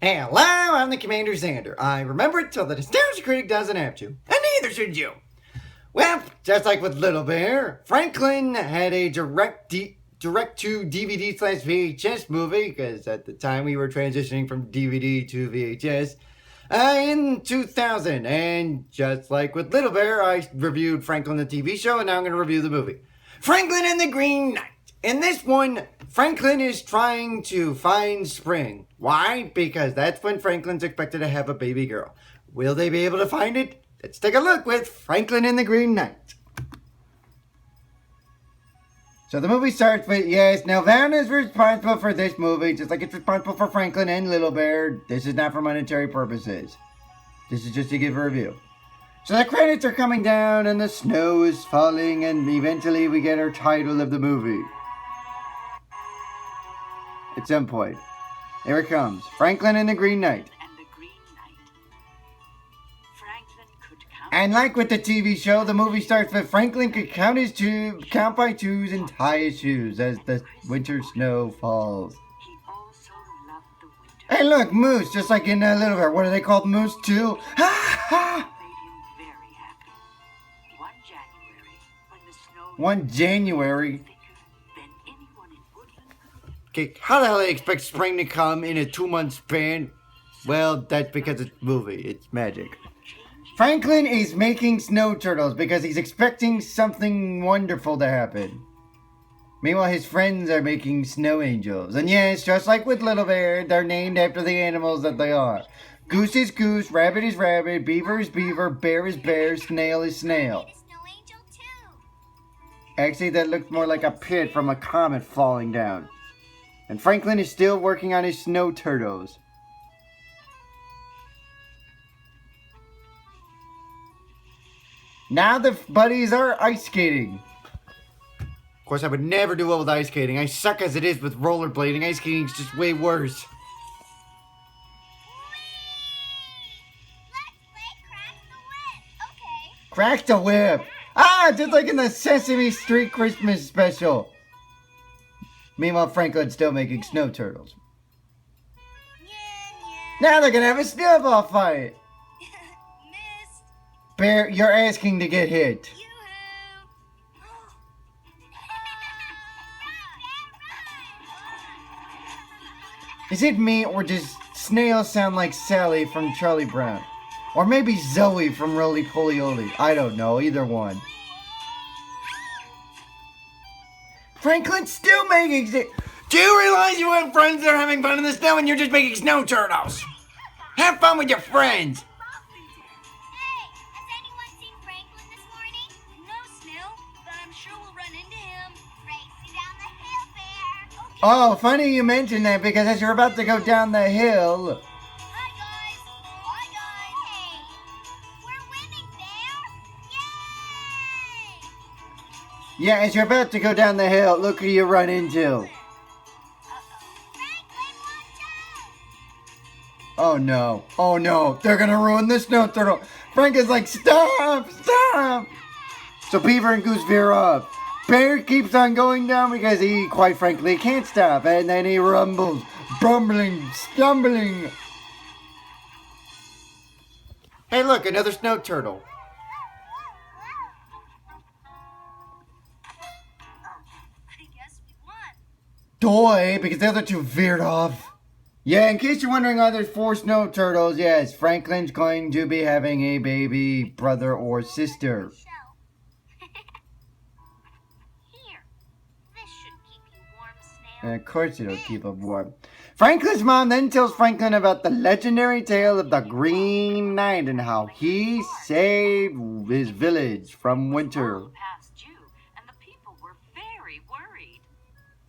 Hello, I'm the CommanderZander. I remember it till the nostalgia critic doesn't have to, and neither should you. Well, just like with Little Bear, Franklin had a direct-to-DVD/VHS movie, because at the time we were transitioning from DVD to VHS, in 2000. And just like with Little Bear, I reviewed Franklin the TV show, and now I'm going to review the movie. Franklin and the Green Knight. In this one, Franklin is trying to find spring. Why? Because that's when Franklin's expected to have a baby girl. Will they be able to find it? Let's take a look with Franklin and the Green Knight. So the movie starts with, yes, Nelvana is responsible for this movie, just like it's responsible for Franklin and Little Bear. This is not for monetary purposes. This is just to give a review. So the credits are coming down and the snow is falling, and eventually we get our title of the movie. At some point. Here it comes. Franklin and the Green Knight. And like with the TV show, the movie starts with Franklin could count by twos and tie his shoes as the winter snow falls. Hey look, moose, just like in Little Bear. What are they called, moose too? Ha ha! 1 January. Okay, how the hell do they expect spring to come in a 2-month span? Well, that's because it's a movie. It's magic. Franklin is making snow turtles because he's expecting something wonderful to happen. Meanwhile, his friends are making snow angels. And yes, just like with Little Bear, they're named after the animals that they are. Goose is goose, rabbit is rabbit, beaver is beaver, bear is bear, snail is snail. Actually, that looks more like a pit from a comet falling down. And Franklin is still working on his snow turtles. Now the buddies are ice skating. Of course, I would never do well with ice skating. I suck as it is with rollerblading. Ice skating is just way worse. Let's play Crack the Whip. Okay. Crack the Whip. Ah, just like in the Sesame Street Christmas special. Meanwhile, Franklin's still making snow turtles. Now they're gonna have a snowball fight. Missed. Bear, you're asking to get hit. Is it me, or does Snail sound like Sally from Charlie Brown? Or maybe Zoe from Roly Poly Oly. I don't know, either one. Franklin's still making Do you realize you have friends that are having fun in the snow and you're just making snow turtles? Have fun with your friends. Hey, has anyone seen Franklin this morning? No, Snail, but I'm sure we'll run into him. Race down the hill, Bear. Okay. Oh, funny you mentioned that, because as you're about to go down the hill... Hi, guys. Hi, guys. Hey, we're winning, Bear. Yay! Yeah, as you're about to go down the hill, look who you run into. Oh no, oh no, they're gonna ruin the snow turtle. Frank is like, stop, stop. So Beaver and Goose veer off. Bear keeps on going down because he, quite frankly, can't stop. And then he rumbles, bumbling, stumbling. Hey look, another snow turtle. I guess we won. Doy, because the other two veered off. Yeah, in case you're wondering why there's 4 snow turtles, yes, Franklin's going to be having a baby brother or sister. Here, this should keep you warm, Snail. And of course it'll keep him warm. Franklin's mom then tells Franklin about the legendary tale of the Green Knight and how he saved his village from winter. Past you, and the people were very worried.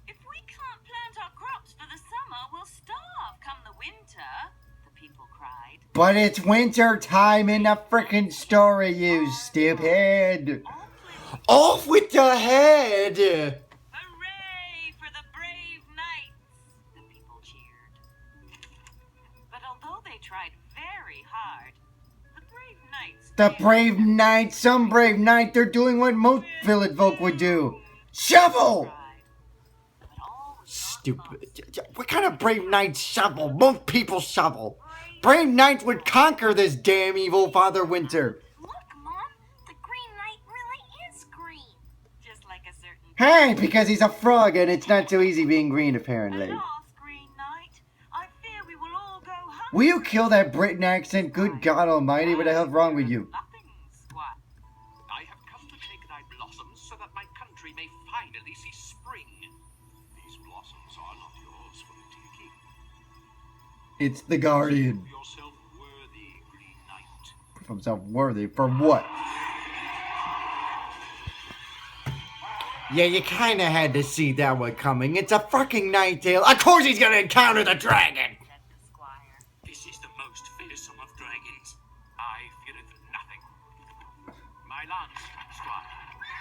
If we can't plant our crops for the summer, we'll starve come the winter, the people cried. But it's winter time in the frickin' story, you stupid. Off with the head! Hooray for the brave knights, the people cheered. But although they tried very hard, the brave knights... The brave knight, some brave knight, they're doing what most village folk would do. Shovel! But all was not stupid. What kind of brave knights shovel? Most people shovel. Brave knights would conquer this damn evil Father Winter. Look, Mom, the Green Knight really is green. Just like a certain Hey, because he's a frog and it's not so easy being green, apparently. Enough, Green Knight. I fear we will all go hungry. Will you kill that Britain accent? Good God almighty, what the hell's wrong with you? Nothing, Squire. I have come to take thy blossoms so that my country may finally see spring. These blossoms are not yours for the taking. It's the Guardian. Prove yourself worthy, Green Knight. Prove himself worthy for what? Yeah, you kinda had to see that one coming. It's a fucking Nighttail. Of course he's gonna encounter the dragon! Said the Squire. This is the most fearsome of dragons. I feareth nothing. My lance, Squire.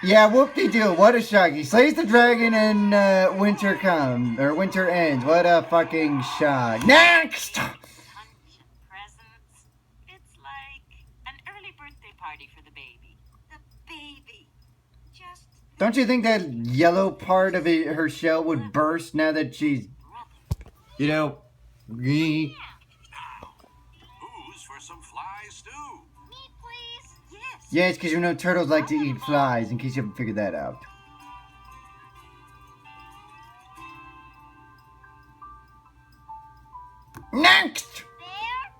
Yeah, whoop-de-doo. What a shock. He slays the dragon and winter comes. Or winter ends. What a fucking shock. Next! Punch and presents. It's like an early birthday party for the baby. The baby. Just Don't you think that yellow part of her shell would burst now that she's, you know, Who's for some fly stew? Me, please. yes. yes, because you know turtles like to eat flies, in case you haven't figured that out. Next! There.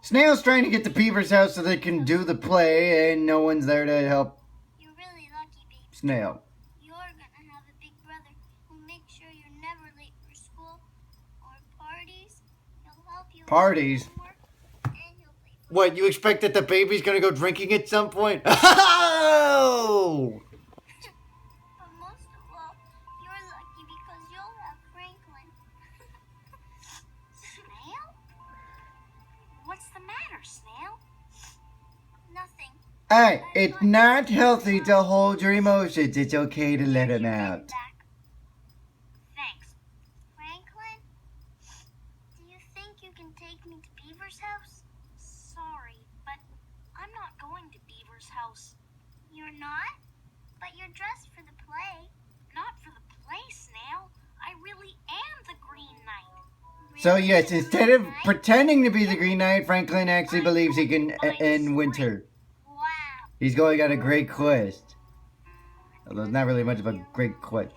Snail's trying to get to Beaver's house so they can do the play, and no one's there to help You're really lucky, baby. Snail. You're gonna have a big brother who'll make sure you're never late for school or parties. He'll help you with Parties? homework, and he'll play football. What, you expect that the baby's gonna go drinking at some point? Oh! But most of all, you're lucky because you'll have Franklin. Snail? What's the matter, Snail? Nothing. Hey, it's not healthy to hold your emotions. It's okay to let them out. Back. Thanks. Franklin, do you think you can take me to Beaver's house? Sorry, but I'm not going to Beaver's house. You're not? But you're dressed for the play. Not for the play, Snail. I really am the Green Knight. So Really? yes, instead of Right? pretending to be the Green Knight, Franklin actually believes he can end winter. Wow. He's going on a great quest. Although it's not really much of a great quest.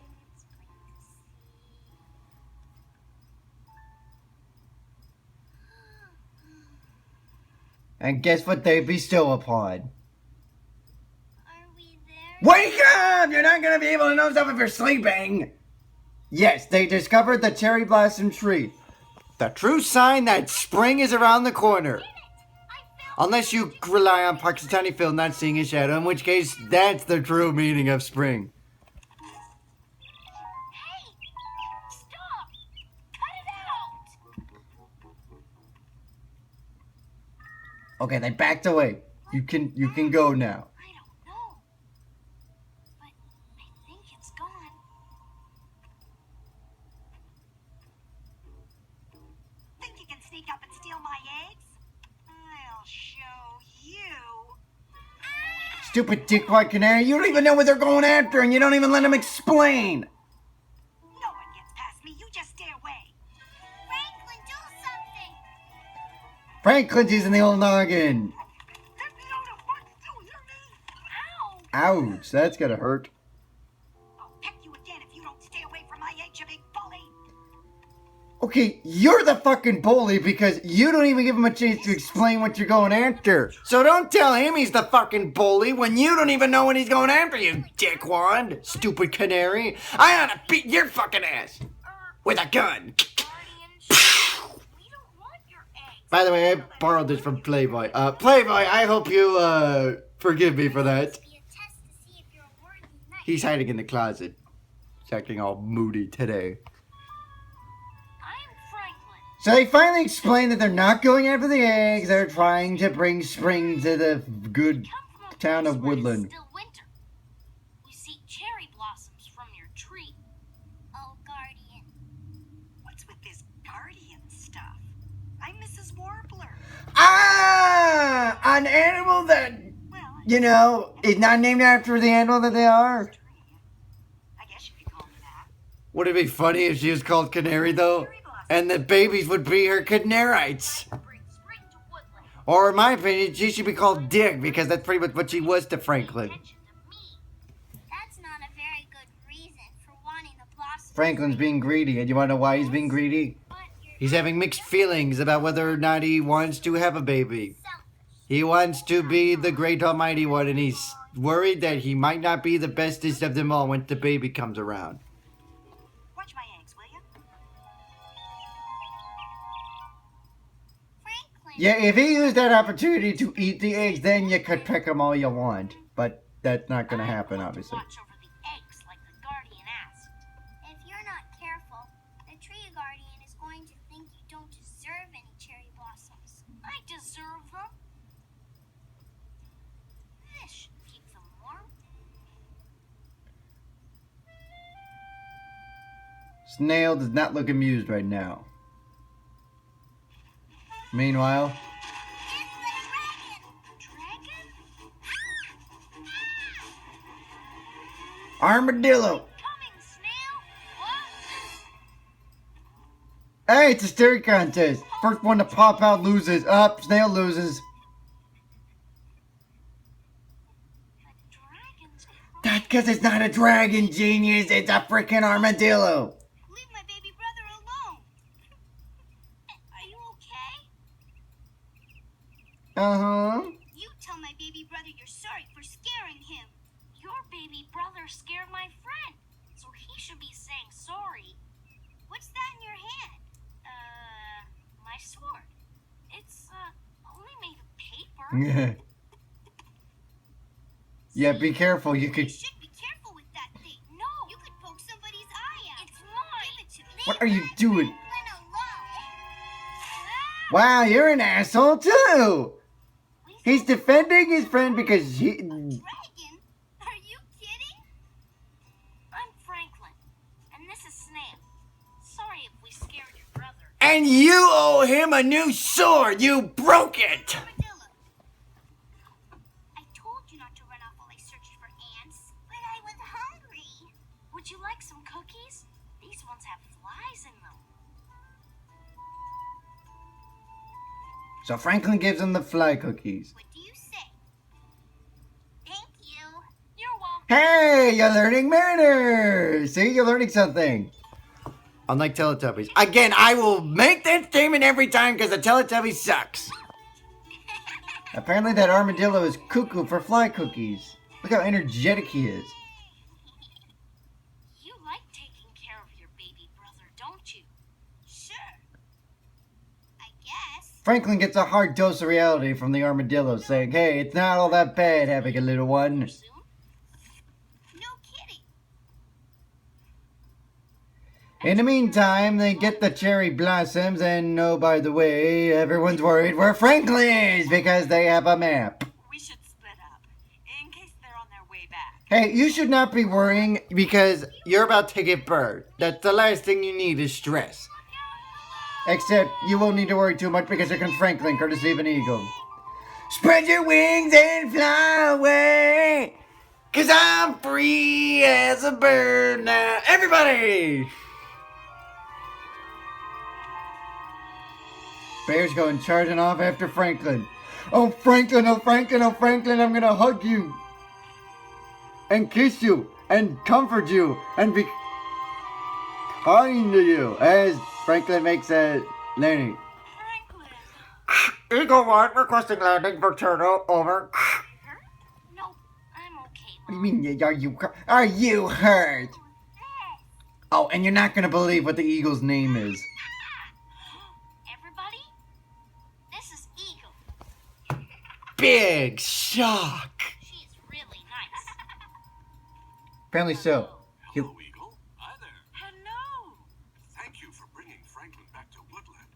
And guess what they bestow upon? Are we there? Wake up! You're not gonna be able to know stuff if you're sleeping! Yes, they discovered the cherry blossom tree. The true sign that spring is around the corner. Unless you rely on Punxsutawney Phil not seeing a shadow, in which case that's the true meaning of spring. Hey! Stop! Cut it out! Okay, they backed away. You can go now. I don't know. But I think it's gone. Think you can sneak up and steal my eggs? I'll show you. Stupid dickwad canary, you don't even know what they're going after and you don't even let them explain. No one gets past me. You just stay away. Franklin, do something! Franklin's using the old noggin. Let me out of what? Do you hear me? Ow! Ouch, that's gonna hurt. I'll peck you again if you don't stay away from my eggs, you big bully. Okay, you're the fucking bully because you don't even give him a chance to explain what you're going after. So don't tell him he's the fucking bully when you don't even know when he's going after you, dickwad. Stupid canary. I ought to beat your fucking ass with a gun. Guardian, we don't want your eggs. By the way, I borrowed this from Playboy. Playboy, I hope you, forgive me for that. Be a test to see if you're a worthy knight. He's hiding in the closet. He's acting all moody today. I'm Franklin. So they finally explain that they're not going after the eggs. They're trying to bring spring to the good Come from a town place of where it's Woodland. Still winter. We see cherry blossoms from your tree. Oh, Guardian. What's with this guardian stuff? I'm Mrs. Warbler. Ah! An animal that, Well, you know, is not named after the animal that they are. tree. Would it be funny if she was called Canary, though? And the babies would be her Canarites. Bring spring to Woodland. Or, in my opinion, she should be called Dick, because that's pretty much what she was to Franklin. Attention to me. That's not a very good reason for wanting the blossom. Franklin's being greedy, and you want to know why he's being greedy? But you're He's having mixed feelings about whether or not he wants to have a baby. selfish. He wants to be the great almighty one, and he's worried that he might not be the bestest of them all when the baby comes around. Watch my eggs, will you? Franklin. Yeah, if he used that opportunity to eat the eggs, then you could pick them all you want. But that's not going to happen, I'm going to obviously. watch over the eggs like the guardian asked. If you're not careful, the tree guardian is going to think you don't deserve any cherry blossoms. I deserve them. This should keep them warm. Snail does not look amused right now. Meanwhile, It's the dragon. Dragon? armadillo! Coming, snail! What? Hey, it's a staring contest. First one to pop out loses. Up, snail loses. The dragon's That's because it's not a dragon, genius. It's a freaking armadillo. Leave my baby brother alone. Are you okay? Uh-huh. You tell my baby brother you're sorry for scaring him. Your baby brother scared my friend, so he should be saying sorry. What's that in your hand? My sword. It's, only made of paper. Yeah, be careful. You You could... should be careful with that thing. No, You could poke somebody's eye out. it's mine. Give it to me. What are you doing? Franklin alone. Wow, you're an asshole, too. He's defending his friend because he... Dragon? Are you kidding? I'm Franklin, and this is Snail. Sorry if we scared your brother. And you owe him a new sword. You broke it. Armadillo. I told you not to run off while I searched for ants. But I was hungry. Would you like some cookies? These ones have flies in them. So Franklin gives him the fly cookies. What do you say? Thank you. You're welcome. Hey, you're learning manners. See, you're learning something. Unlike Teletubbies. Again, I will make that statement every time because the Teletubby sucks. Apparently that armadillo is cuckoo for fly cookies. Look how energetic he is. You like taking care of your baby brother, don't you? Sure. I guess. Franklin gets a hard dose of reality from the armadillo saying, hey, it's not all that bad having a little one. Soon? No kidding. In the meantime, they get the cherry blossoms, and oh, by the way, everyone's worried where Franklin is because they have a map. We should split up, in case they're on their way back. Hey, you should not be worrying because you're about to get burned. That's the last thing you need is stress. Except you won't need to worry too much because here comes Franklin, courtesy of an eagle. Spread your wings and fly away, 'cause I'm free as a bird now. Everybody! Bear's going charging off after Franklin. Oh, Franklin, oh, Franklin, oh, Franklin, I'm gonna hug you. And kiss you. And comfort you. And be kind to you. As Franklin makes a landing. Franklin! Eagle 1 requesting landing for turtle. Over. Hurt? No, I'm okay, What do you Mom. mean, are you hurt? Oh, and you're not gonna believe what the eagle's name is. Everybody, this is Eagle. Big shock. She is really nice. Apparently so. Hello, Eagle. Hi there. Hello! Thank you for bringing Franklin back to Woodland.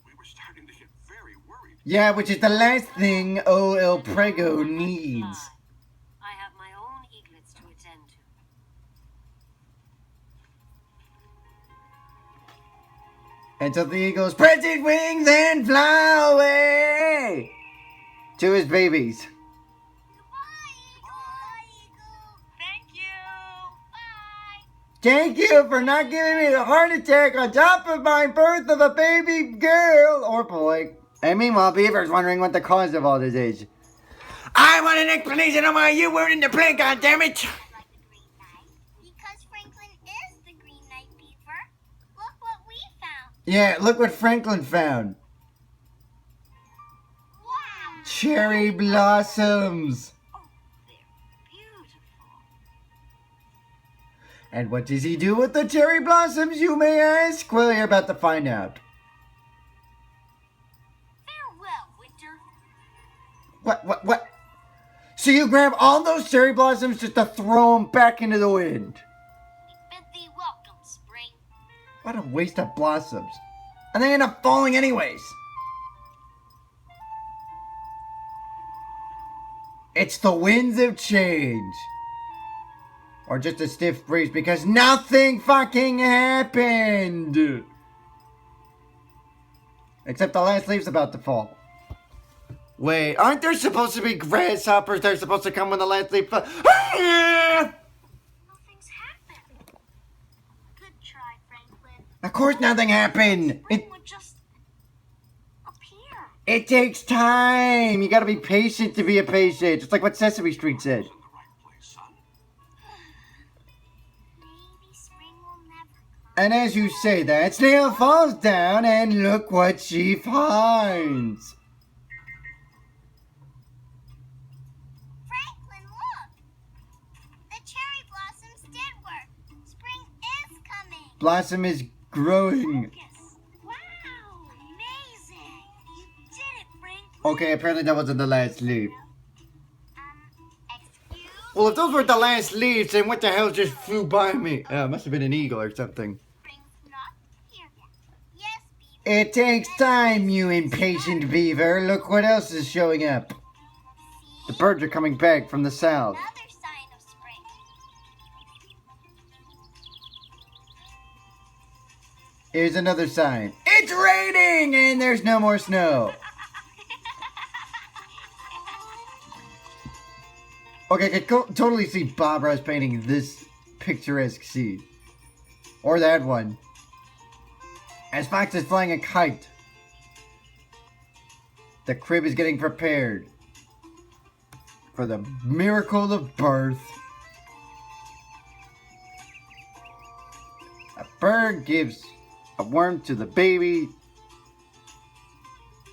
We were starting to get very worried. Yeah, which is the last thing O El Prego needs. I have my own eaglets to attend to. And so the eagle spreads his wings and fly away to his babies. Goodbye, Eagle. Bye, Eagle. Thank you! Bye. Thank you for not giving me a heart attack on top of my birth of a baby girl or boy. And meanwhile, Beaver's wondering what the cause of all this is. I want an explanation on why you weren't in the play, goddammit! Like the Green Knight? Because Franklin is the Green Knight, Beaver. Look what we found. Yeah, look what Franklin found. Wow. Cherry blossoms. Oh, they're beautiful. And what does he do with the cherry blossoms, you may ask? Well, you're about to find out. Farewell, Winter. What? So you grab all those cherry blossoms just to throw them back into the wind? We bid thee welcome, Spring. What a waste of blossoms. And they end up falling anyways. It's the winds of change. Or just a stiff breeze because nothing fucking happened. Except the last leaf's about to fall. Wait, aren't there supposed to be grasshoppers that are supposed to come when the last leaf falls? Nothing's happened. Good try, Franklin. Of course nothing happened. Spring would just appear. It takes time. You gotta be patient to be a patient. Just like what Sesame Street said. In the right place, son. Maybe Spring will never come. And as you say that, Snail falls down and look what she finds. Franklin, look! The cherry blossoms did work. Spring is coming. Blossom is growing. Focus. Wow! Amazing! You did it, Franklin. Okay, apparently that wasn't the last leaf. Excuse Well, if those weren't the last leaves, then what the hell just flew by me? Must have been an eagle or something. Spring's not here yet. Yes, Beaver. It takes time, you impatient beaver. Look what else is showing up. The birds are coming back from the south. Another sign of spring. Here's another sign. It's raining and there's no more snow. Okay, I could totally see Bob Ross painting this picturesque scene. Or that one. As Fox is flying a kite. The crib is getting prepared for the miracle of birth. A bird gives a worm to the baby.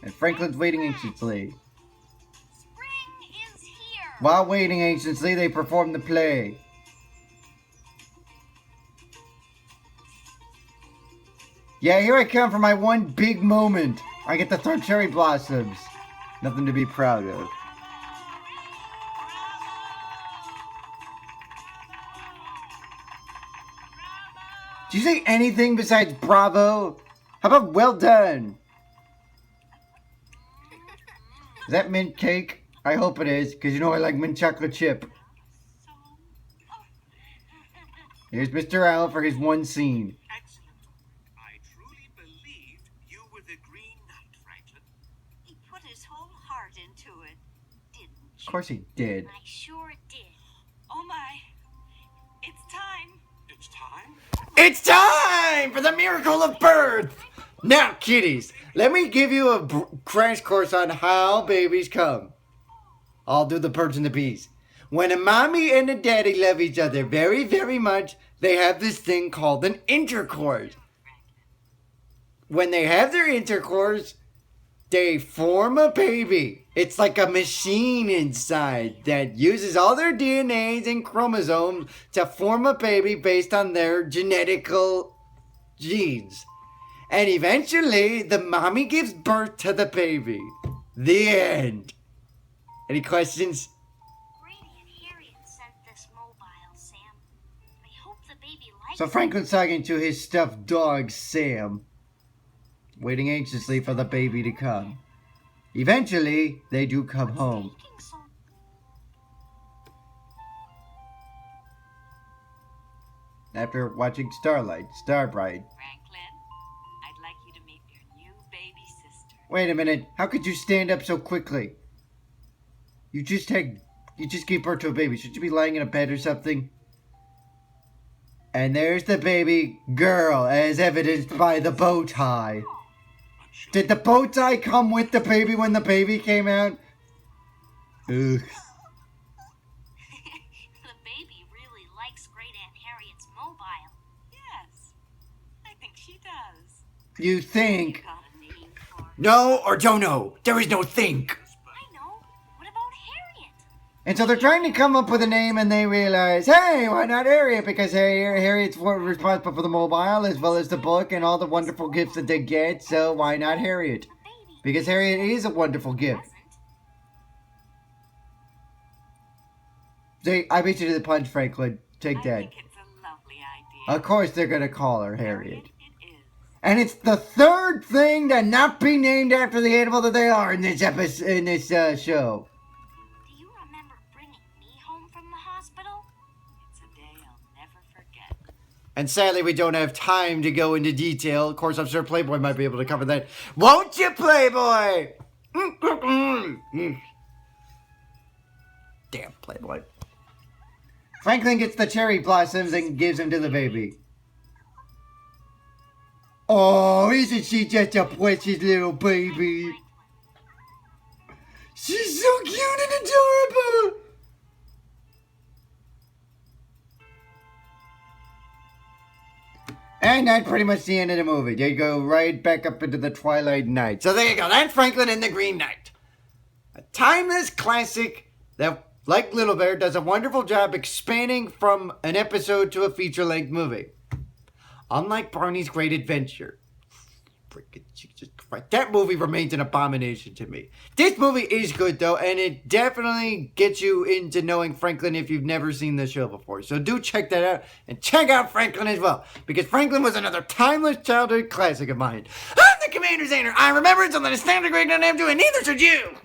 And Franklin's waiting anxiously. Spring is here. While waiting anxiously, they perform the play. Yeah, here I come for my one big moment. I get to throw cherry blossoms. Nothing to be proud of. Did you say anything besides bravo? How about well done? Is that mint cake? I hope it is, because you know I like mint chocolate chip. Here's Mr. Owl for his one scene. Excellent. I truly believed you were the Green Knight, Franklin. He put his whole heart into it, didn't Of you? course he did. I sure did. Oh my. It's time. It's time. It's time for the miracle of birth! Now, kiddies, let me give you a crash course on how babies come. I'll do the birds and the bees. When a mommy and a daddy love each other very, very much, they have this thing called an intercourse. When they have their intercourse, they form a baby. It's like a machine inside that uses all their DNAs and chromosomes to form a baby based on their genetical genes. And eventually, the mommy gives birth to the baby. The end. Any questions? Brady and Harriet sent this mobile, Sam. I hope the baby likes So Franklin's talking to his stuffed dog, Sam, waiting anxiously for the baby to come. Eventually, they do come home. Taking so After watching Starbright. Franklin, I'd like you to meet your new baby sister. Wait a minute, how could you stand up so quickly? You just gave birth to a baby. Should you be lying in a bed or something? And there's the baby girl, as evidenced by the bow tie. Did the bow tie come with the baby when the baby came out? Ugh. The baby really likes Great Aunt Harriet's mobile. Yes, I think she does. You think? Got a name for her. No or don't know. There is no think. I know. What about Harriet? And so they're trying to come up with a name and they realize, hey, why not Harriet? Because Harriet's responsible for the mobile as well as the book and all the wonderful gifts that they get. So why not Harriet? The baby Because Harriet is a wonderful gift. doesn't. I beat you to the punch, Franklin. Take I that. think it's a lovely idea. Of course they're going to call her Harriet. It is. And it's the third thing to not be named after the animal that they are in this episode, in this show. Do you remember bringing me home from the hospital? It's a day I'll never forget. And sadly, we don't have time to go into detail. Of course, I'm sure Playboy might be able to cover that. Won't you, Playboy? Damn, Playboy. Franklin gets the cherry blossoms and gives them to the baby. Oh, isn't she just a precious little baby? She's so cute and adorable. And that's pretty much the end of the movie. They go right back up into the Twilight Night. So there you go. That's Franklin and the Green Knight. A timeless classic that, like Little Bear, does a wonderful job expanding from an episode to a feature-length movie. Unlike Barney's Great Adventure. Freaking Jesus Christ. That movie remains an abomination to me. This movie is good, though, and it definitely gets you into knowing Franklin if you've never seen the show before. So do check that out, and check out Franklin as well, because Franklin was another timeless childhood classic of mine. I'm the CommanderZander. I remember it's on the standard grade, and I'm doing, neither should you.